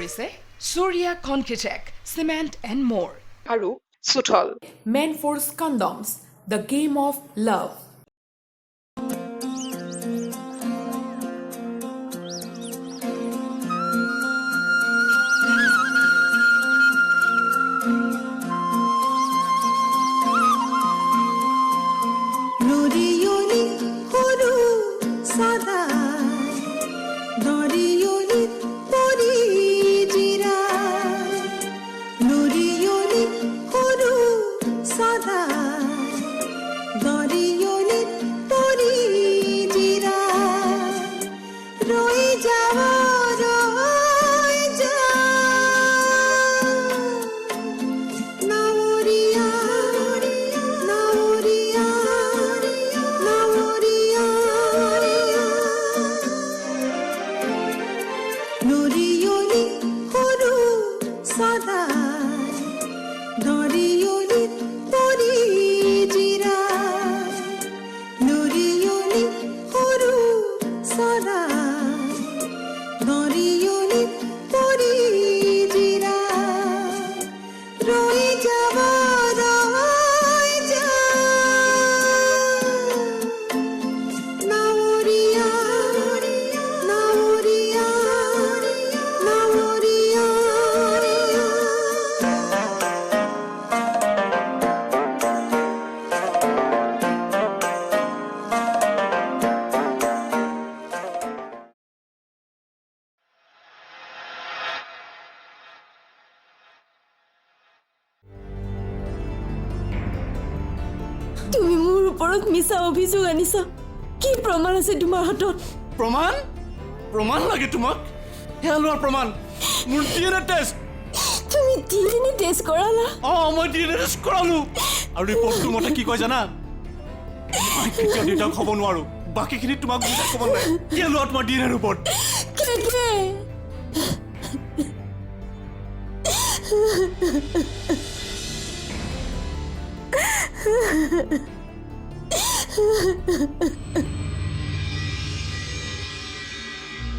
কৰিছে Surya Concretec, Cement and More আৰু Suthol Manforce Condoms, the game of love. তুমি মোৰ ওপৰত মিছা অভিযোগ আনিছা কি প্ৰমাণ আছে তোমাৰ হাতত প্ৰমাণ প্ৰমাণ লাগে তোমাক হেয়া লোৱাৰ প্ৰমাণ মোৰ ডিএনএ টেষ্ট তুমি ডিএনএ টেষ্ট কৰালা মই ডিএনএ টেষ্ট কৰালো আৰু ৰিপৰ্টটো মতে কি কয় জানা মই কেতিয়াও দেউতাক হ'ব নোৱাৰো বাকীখিনি তোমাক বুজাই ক'ব নাই হেয়া লোৱা তোমাৰ ডিএনএ ৰিপৰ্ট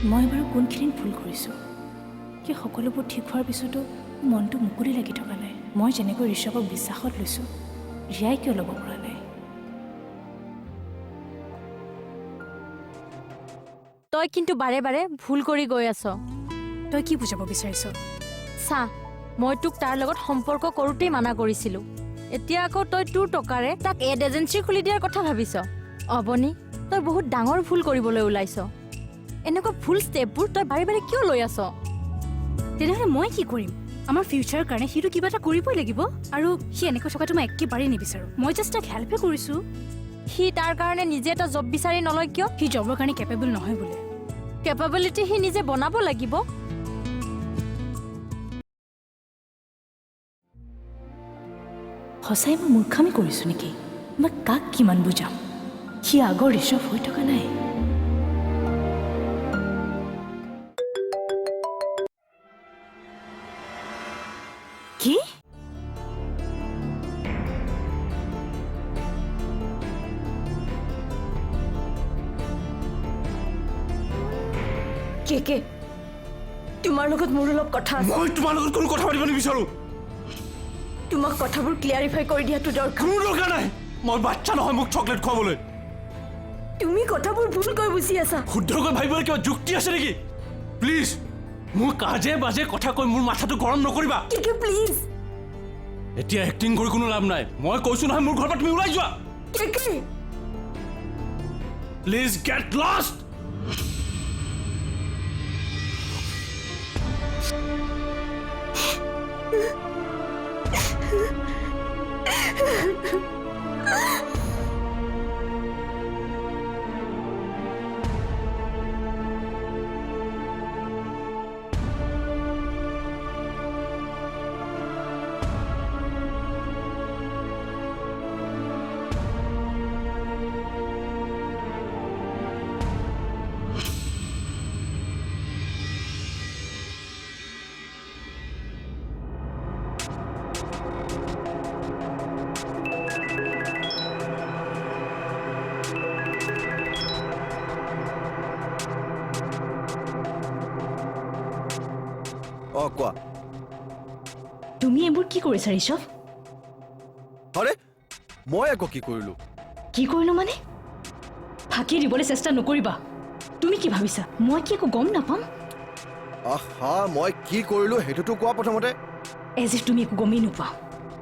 মই বাৰু কোনখিনিত ভুল কৰিছোঁ কি সকলোবোৰ ঠিক হোৱাৰ পিছতো মনটো মুকলি লাগি থকা নাই মই যেনেকৈ ঋষভক বিশ্বাসত লৈছোঁ ৰিয়াই কিয় ল'ব পৰা নাই তই কিন্তু বাৰে বাৰে ভুল কৰি গৈ আছ তই কি বুজাব বিচাৰিছ চা মই তোক তাৰ লগত সম্পৰ্ক কৰোঁতেই মানা কৰিছিলোঁ এতিয়া আকৌ তই তোৰ টকাৰে তাক এড এজেঞ্চি খুলি দিয়াৰ কথা ভাবিছ অৱনী তই বহুত ডাঙৰ ভুল কৰিবলৈ ওলাইছ এনেকুৱা ভুল ষ্টেপবোৰ তই বাৰে বাৰে কিয় লৈ আছ তেনেহ'লে মই কি কৰিম আমাৰ ফিউচাৰৰ কাৰণে সিটো কিবা এটা কৰিবই লাগিব আৰু সি এনেকৈ থকাটো মই একেবাৰেই নিবিচাৰোঁ মই জাষ্ট তাক হেল্পে কৰিছোঁ সি তাৰ কাৰণে নিজে এটা জব বিচাৰি নলয় কিয় সি জবৰ কাৰণে কেপেবল নহয় বোলে কেপাবিলিটি সি নিজে বনাব লাগিব সঁচাই মই মূৰ্খামি কৰিছোঁ নেকি মই কাক কিমান বুজাম সি আগৰ ঋষভ হৈ থকা নাই কি কে তোমাৰ লগত মোৰ অলপ কথা আছে মই তোমাৰ লগত কোনো কথা পাতিব নিবিচাৰো তোমাক কথাবোৰ ক্লিয়াৰিফাই কৰি দিয়াটো দৰকাৰ কোনো দৰকাৰ নাই মই বাচ্চা নহয় মোক চকলেট খুৱাবলৈ তুমি কথাবোৰ ভুলকৈ বুজি আছা শুদ্ধকৈ ভাবিবলৈ কিবা যুক্তি আছে নেকি প্লিজ মোক কাজে বাজে কথা কৈ মোৰ মাথাটো গৰম নকৰিবা কে প্লিজ এতিয়া এক্টিং কৰি কোনো লাভ নাই মই কৈছো নহয় মোৰ ঘৰৰ পৰা তুমি ওলাই যোৱা কে প্লিজ গেট লষ্ট অ কোৱা তুমি এইবোৰ কি কৰিছা ঋষভ? আৰে মই আকৌ কি কৰিলো কি কৰিলো মানে? ফাঁকি দিবলৈ চেষ্টা নকৰিবা। তুমি কি ভাবিছা মই কি একো গম নাপাম? আহা মই কি কৰিলো সেইটোতো কোৱা প্ৰথমতে এজ ইফ তুমি একো গমেই নোপোৱা।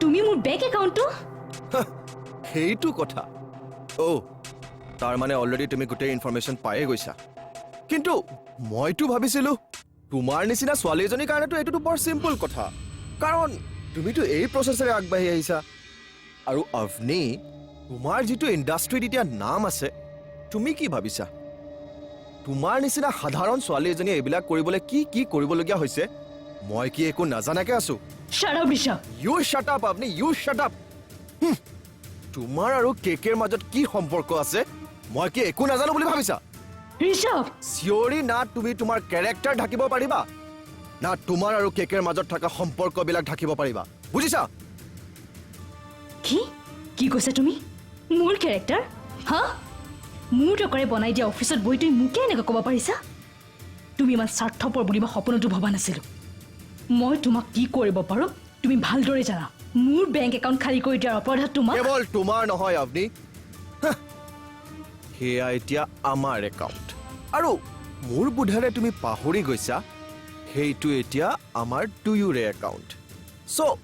তুমি মোৰ বেংক একাউণ্টটো সেইটো কথা তাৰ মানে অলৰেডি তুমি গোটেই ইনফৰমেশ্যন পায়ে গৈছা কিন্তু মইতো ভাবিছিলো তোমাৰ নিচিনা ছোৱালী এজনীৰ কাৰণেতো এইটোতো বৰ চিম্পল কথা কাৰণ তুমিতো এই প্ৰচেছেৰে আগবাঢ়ি আহিছা আৰু অৱনী তোমাৰ যিটো ইণ্ডাষ্ট্ৰীত এতিয়া নাম আছে তুমি কি ভাবিছা তোমাৰ নিচিনা সাধাৰণ ছোৱালী এজনীয়ে এইবিলাক কৰিবলৈ কি কি কৰিবলগীয়া হৈছে মই কি একো নাজানাকে আছো Shut up, Rishabh. You shut up আপনি ইউ শাট আপ তোমাৰ আৰু কেকেৰ মাজত কি সম্পৰ্ক আছে মই কি একো নাজানো বুলি ভাবিছা ঋষভ চিঞৰি না তুমি তোমাৰ কেৰেক্টাৰ ঢাকিব পাৰিবা না তোমাৰ আৰু কেকেৰ মাজত থকা সম্পৰ্কবিলাক ঢাকিব পাৰিবা বুজিছা কি কৈছা তুমি? মোৰ কেৰেক্টাৰ হা? মোৰ টকাৰে বনাই দিয়া অফিচত বহি তুমি মোকে এনেকৈ ক'ব পাৰিছা? তুমি ইমান স্বাৰ্থপৰ বুলি মই সপোনতো ভবা নাছিলো। মই তোমাক কি কৰিব পাৰো তুমি ভালদৰে জানা। মোৰ বেংক একাউণ্ট খালী কৰি দিয়াৰ অপৰাধ তোমাক কেৱল তোমাৰ নহয় আপনি সেয়া এতিয়া আমাৰ একাউণ্ট আৰু মোৰ বোধেৰে তুমি পাহৰি গৈছা সেইটো এতিয়া আমাৰ দুয়োৰে একাউণ্ট চ'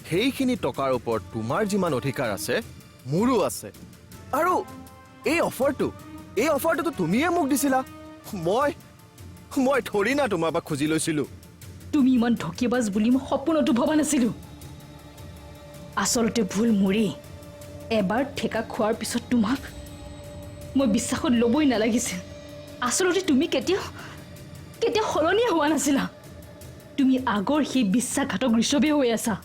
সেইখিনি টকাৰ ওপৰত তোমাৰ যিমান অধিকাৰ আছে মোৰো আছে আৰু এই অফাৰটোতো তুমিয়ে মোক দিছিলা মই থৰি না তোমাৰ পৰা খুজি লৈছিলো তুমি ইমান ঢকিবাজ বুলি মই সপোনতো ভবা নাছিলো। আচলতে ভুল মোৰেই। এবাৰ ঠেকা খোৱাৰ পিছত তোমাক মই বিশ্বাসত ল'বই নালাগিছিল। আচলতে তুমি কেতিয়াও সলনি হোৱা নাছিলা। তুমি আগৰ সেই বিশ্বাসঘাতক ঋষভে হৈ আছা।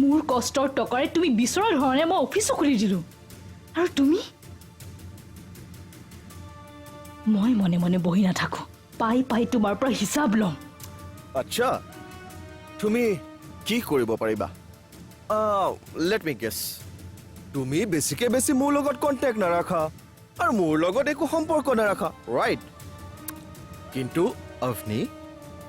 মোৰ কষ্টৰ টকাৰে তুমি বিচৰা ধৰণে মই অফিচো খুলি দিলো আৰু তুমি মই মনে মনে বহি নাথাকো পাই তোমাৰ পৰা হিচাপ ল'ম। আচ্ছা তুমি কি কৰিব পাৰিবা লেট মি গেছ তুমি বেছিকে বেছি মোৰ লগত কণ্টেক্ট নাৰাখা আৰু মোৰ লগত একো সম্পৰ্ক নাৰাখা ৰাইট কিন্তু অৱনী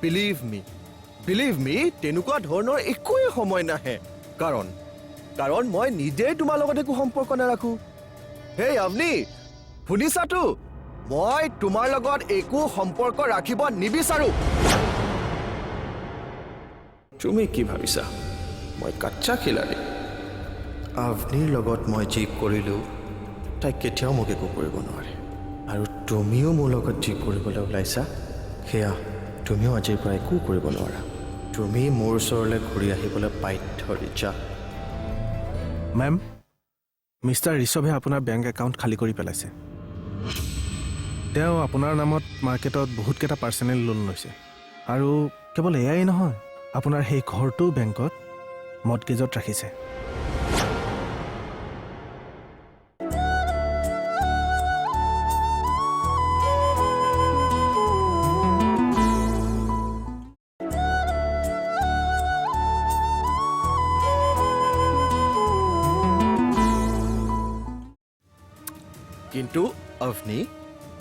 বিলিভ মি তেনেকুৱা ধৰণৰ একোৱে সময় নাহে কাৰণ মই নিজেই তোমাৰ লগত একো সম্পৰ্ক নাৰাখো হেই অৱনী শুনিছাতো মই তোমাৰ লগত একো সম্পৰ্ক ৰাখিব নিবিচাৰো তুমি কি ভাবিছা মই কাচ্চা খিলাড়ী অৱনীৰ লগত মই যি কৰিলো তাই কেতিয়াও মোক একো কৰিব নোৱাৰে আৰু তুমিও মোৰ লগত যি কৰিবলৈ ওলাইছা সেয়া তুমিও আজিৰ পৰা একো কৰিব নোৱাৰা তুমি মোৰ ওচৰলৈ ঘূৰি আহিবলৈ বাধ্য ৰিচা মেম মিষ্টাৰ ঋষভে আপোনাৰ বেংক একাউণ্ট খালী কৰি পেলাইছে তেওঁ আপোনাৰ নামত মাৰ্কেটত বহুতকেইটা পাৰ্চনেল লোন লৈছে আৰু কেৱল এয়াই নহয় আপোনাৰ সেই ঘৰটো বেংকত মৰ্টগেজত ৰাখিছে কিন্তু অৱনী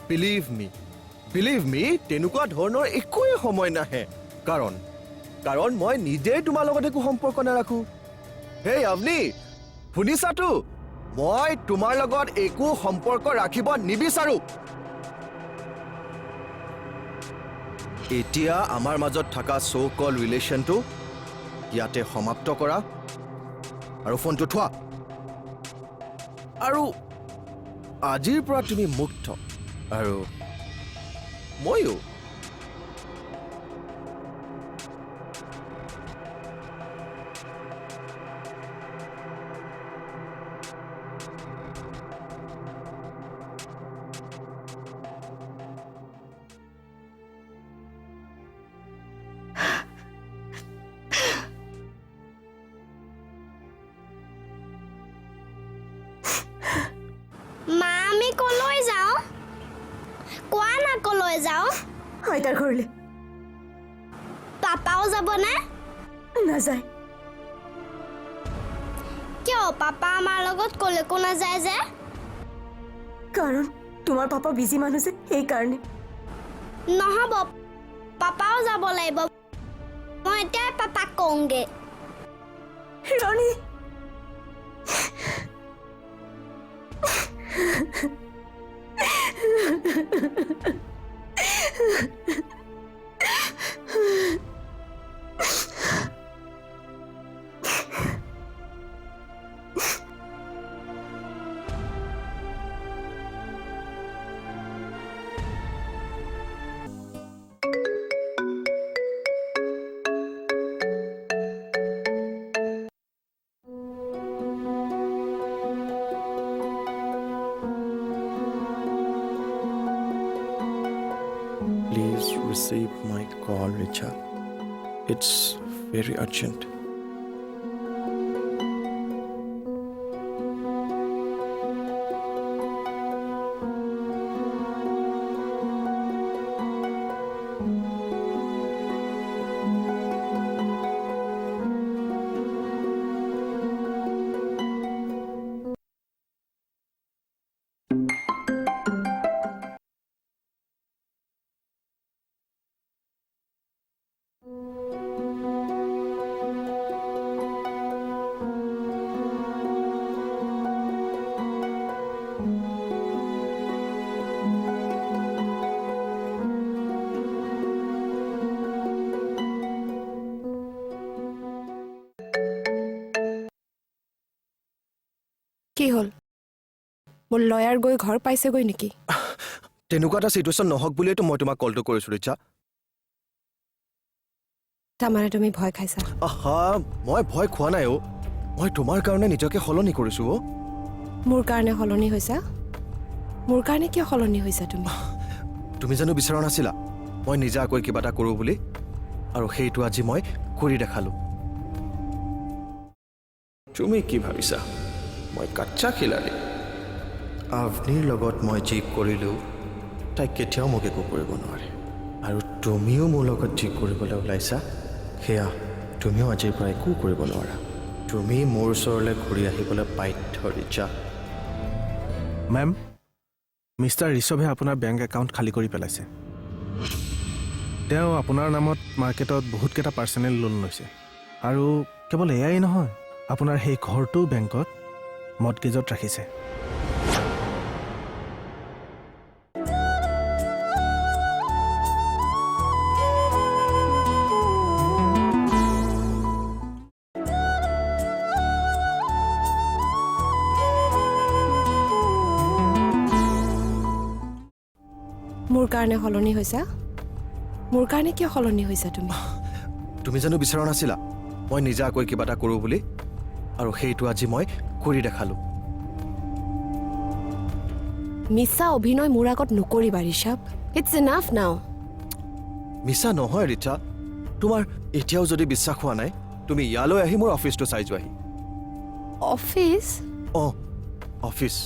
বিলিভ মি তেনেকুৱা ধৰণৰ একোৱে সময় নাহে কাৰণ মই নিজেই তোমাৰ লগত একো সম্পৰ্ক নাৰাখো হেই অৱনী শুনিছাতো মই তোমাৰ লগত একো সম্পৰ্ক ৰাখিব নিবিচাৰো এতিয়া আমাৰ মাজত থকা ছ' কল ৰিলেশ্যনটো ইয়াতে সমাপ্ত কৰা আৰু ফোনটো থোৱা আৰু আজিৰ পৰা তুমি মুক্ত আৰু ময়ো মা আমি কলৈ যাওঁ কোৱা না কলৈ যাওঁ আইতাৰ ঘৰলৈ পাপাও যাবনে নাযায় কিয় পাপা আমাৰ লগত কলৈকো নাযায় যে কাৰণ তোমাৰ পাপা বিজি মানুহ যে সেইকাৰণে নহ'ব পাপাও যাব লাগিব মই এতিয়া পাপাক কওঁগে ৰণী Please receive my call, Richa. It's very urgent. কি হ'ল মোৰ লয়াৰ গৈ ঘৰ পাইছেগৈ নেকি তেনেকুৱা এটা চিটুৱেশ্যন নহওক বুলিয়েতো মই তোমাক কলটো কৰিছোঁ, ৰিচা। তাৰমানে তুমি ভয় খাইছা আহা মই ভয় খোৱা নাই অ' মই তোমাৰ কাৰণে নিজকে সলনি কৰিছোঁ অ' মোৰ কাৰণে সলনি হৈছা মোৰ কাৰণে কিয় সলনি হৈছা তুমি জানো বিচৰা নাছিলা মই নিজাকৈ কিবা এটা কৰোঁ বুলি আৰু সেইটো আজি মই কৰি দেখালোঁ। তুমি কি ভাবিছা মই কাচ্চা খিলাড়ী? আভনিৰ লগত মই যি কৰিলোঁ তাই কেতিয়াও মোক একো কৰিব নোৱাৰে আৰু তুমিও মোৰ লগত যি কৰিবলৈ ওলাইছা সেয়া তুমিও আজিৰ পৰা একো কৰিব নোৱাৰা। তুমি মোৰ ওচৰলৈ ঘূৰি আহিবলৈ বাধ্য, ৰিচা। মেম, মিষ্টাৰ ঋষভে আপোনাৰ বেংক একাউণ্ট খালী কৰি পেলাইছে। তেওঁ আপোনাৰ নামত মাৰ্কেটত বহুতকেইটা পাৰ্চনেল লোন লৈছে আৰু কেৱল এয়াই নহয়, আপোনাৰ সেই ঘৰটো বেংকত মৰ্টগেজত ৰাখিছে। মোৰ কাৰণে সলনি হৈছা মোৰ কাৰণে কিয় সলনি হৈছা তুমি জানো বিচৰা নাছিলা মই নিজাকৈ কিবা এটা কৰোঁ বুলি আৰু সেইটো আজি মই কৰি দেখালোঁ। মিছা অভিনয় মোৰ আগত নকৰিবা ঋষভ। ইটছ এনাফ নাও। মিছা নহয় ৰিচা, তোমাৰ এতিয়াও যদি বিশ্বাস হোৱা নাই তুমি ইয়ালৈ আহি মোৰ অফিচটো চাই যোৱাহি। অফিচ? অঁ, অফিচ।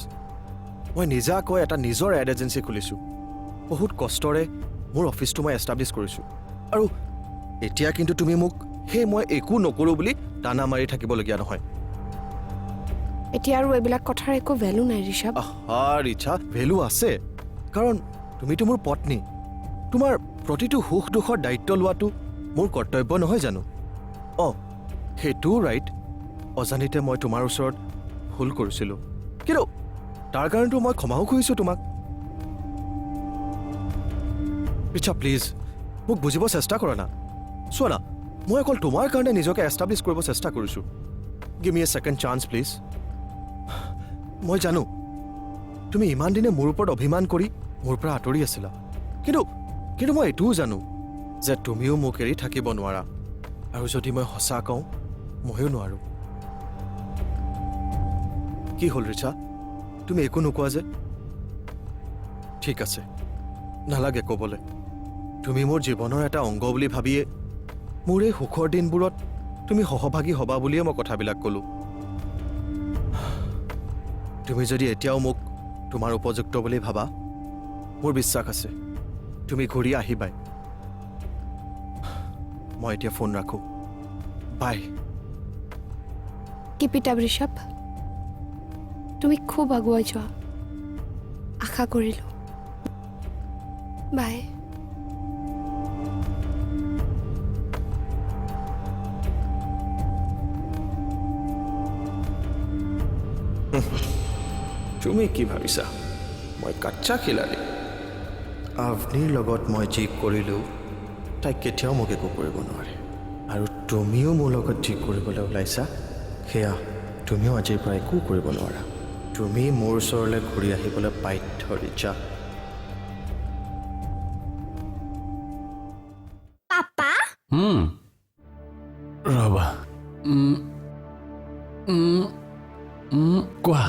মই নিজাকৈ এটা নিজৰ এড এজেঞ্চি খুলিছোঁ। বহুত কষ্টৰে মোৰ অফিচটো মই এষ্টাব্লিছ কৰিছোঁ আৰু এতিয়া কিন্তু তুমি মোক সেই মই একো নকৰোঁ বুলি টানা মাৰি থাকিবলগীয়া নহয়। এতিয়া আৰু এইবিলাক কথাৰ একো ভেলু নাই ঋষভ। আহা ৰিচা, ভেলু আছে, কাৰণ তুমিতো মোৰ পত্নী। তোমাৰ প্ৰতিটো সুখ দুখৰ দায়িত্ব লোৱাটো মোৰ কৰ্তব্য নহয় জানো? অঁ, সেইটোও ৰাইট। অজানিতে মই তোমাৰ ওচৰত ভুল কৰিছিলোঁ, কিন্তু তাৰ কাৰণেতো মই ক্ষমাও খুজিছোঁ তোমাক। ৰিচা প্লিজ মোক বুজিব চেষ্টা কৰা না। চোৱা না, মই অকল তোমাৰ কাৰণে নিজকে এষ্টাব্লিছ কৰিব চেষ্টা কৰিছোঁ। Give me a second chance please. মই জানো তুমি ইমান দিনে মোৰ ওপৰত অভিমান কৰি মোৰ পৰা আঁতৰি আছিলা, কিন্তু মই এইটোও জানো যে তুমিও মোক এৰি থাকিব নোৱাৰা, আৰু যদি মই সঁচা কওঁ ময়ো নোৱাৰোঁ। কি হ'ল ৰিচা, তুমি একো নোকোৱা যে? ঠিক আছে, নালাগে ক'বলৈ। তুমি মোৰ জীৱনৰ এটা অংগ বুলি ভাবিয়ে মোৰ এই সুখৰ দিনবোৰত তুমি সহভাগী হ'বা বুলিয়ে মই কথাবিলাক ক'লোঁ। তুমি যদি এতিয়াও মোক তোমাৰ উপযুক্ত বুলি ভাবা, মোৰ বিশ্বাস আছে তুমি ঘূৰি আহিবাই। মই এতিয়া ফোন ৰাখোঁ, বাই। কিপ ইট আপ ঋষভ, তুমি খুব আগুৱাই যোৱা, আশা কৰিলোঁ। বাই। তুমি কি ভাবিছা মই কাচ্চা খিলাড়ী আভনিৰ লগত মই যি কৰিলোঁ তাই কেতিয়াও মোক একো কৰিব নোৱাৰে আৰু তুমিও মোৰ লগত যি কৰিবলৈ ওলাইছা সেয়া তুমিও আজিৰ পৰা একো কৰিব নোৱাৰা তুমি মোৰ ওচৰলৈ ঘূৰি আহিবলৈ বাধ্য ৰিচা পাপা ৰবা কোৱা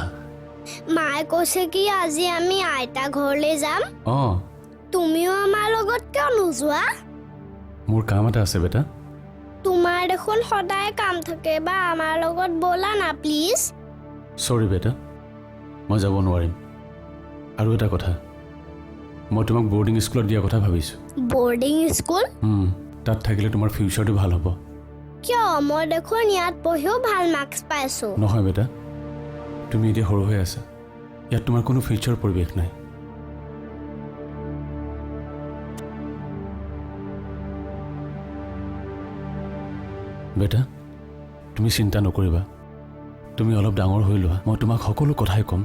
মায়ে কৈছে কি আজি আমি আইতা ঘৰলৈ যাম অঁ তুমিও আমাৰ লগত কিয় নোযোৱা মোৰ কাম এটা আছে বেটা তোমাৰ দেখোন সদায় কাম থাকে বা আমাৰ লগত ব'লা না প্লিজ চৰি বেটা মই যাব নোৱাৰিম আৰু এটা কথা মই তোমাক বৰ্ডিং স্কুলত দিয়াৰ কথা ভাবিছোঁ বৰ্ডিং স্কুল তাত থাকিলে তোমাৰ ফিউচাৰটো ভাল হ'ব কিয় মই দেখোন ইয়াত পঢ়িও ভাল মাৰ্কছ পাইছোঁ নহয় বেটা তুমি এতিয়া সৰু হৈ আছা ইয়াত তোমাৰ কোনো ফিউচাৰ পৰিৱেশ নাই বেটা তুমি চিন্তা নকৰিবা তুমি অলপ ডাঙৰ হৈ লোৱা মই তোমাক সকলো কথাই ক'ম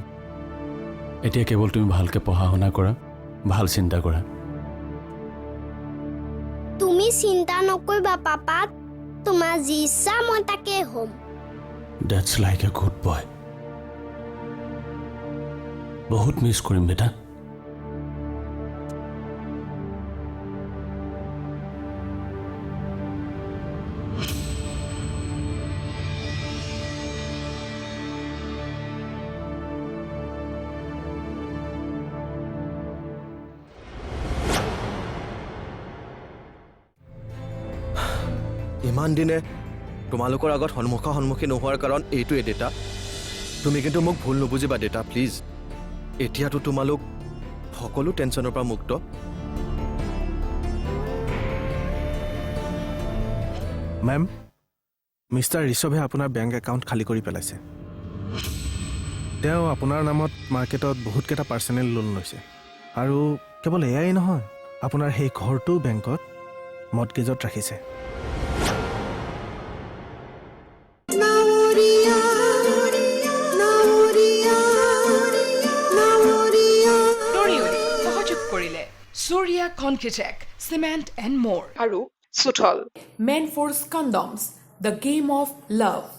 এতিয়া কেৱল তুমি ভালকৈ পঢ়া শুনা কৰা ভাল চিন্তা কৰা তুমি চিন্তা নকৰিবা পাপা তোমাৰ যি ইচ্ছা মই তাকে হ'ম that's like a good boy বহুত মিছ কৰিম বেটা ইমান দিনে তোমালোকৰ আগত সন্মুখী নোহোৱাৰ কাৰণ এইটোৱে দেতা তুমি কিন্তু মোক ভুল নুবুজিবা দেতা প্লিজ এতিয়াতো তোমালোক সকলো টেনশ্যনৰ পৰা মুক্ত মেম মিষ্টাৰ ঋষভে আপোনাৰ বেংক একাউণ্ট খালী কৰি পেলাইছে তেওঁ আপোনাৰ নামত মাৰ্কেটত বহুতকেইটা পাৰ্চনেল লোন লৈছে আৰু কেৱল এয়াই নহয় আপোনাৰ সেই ঘৰটো বেংকত মৰ্টগেজত ৰাখিছে সহযোগ কৰিলে Surya Concretec, Cement and More আৰু Suthol Men Force Condoms, the game of love.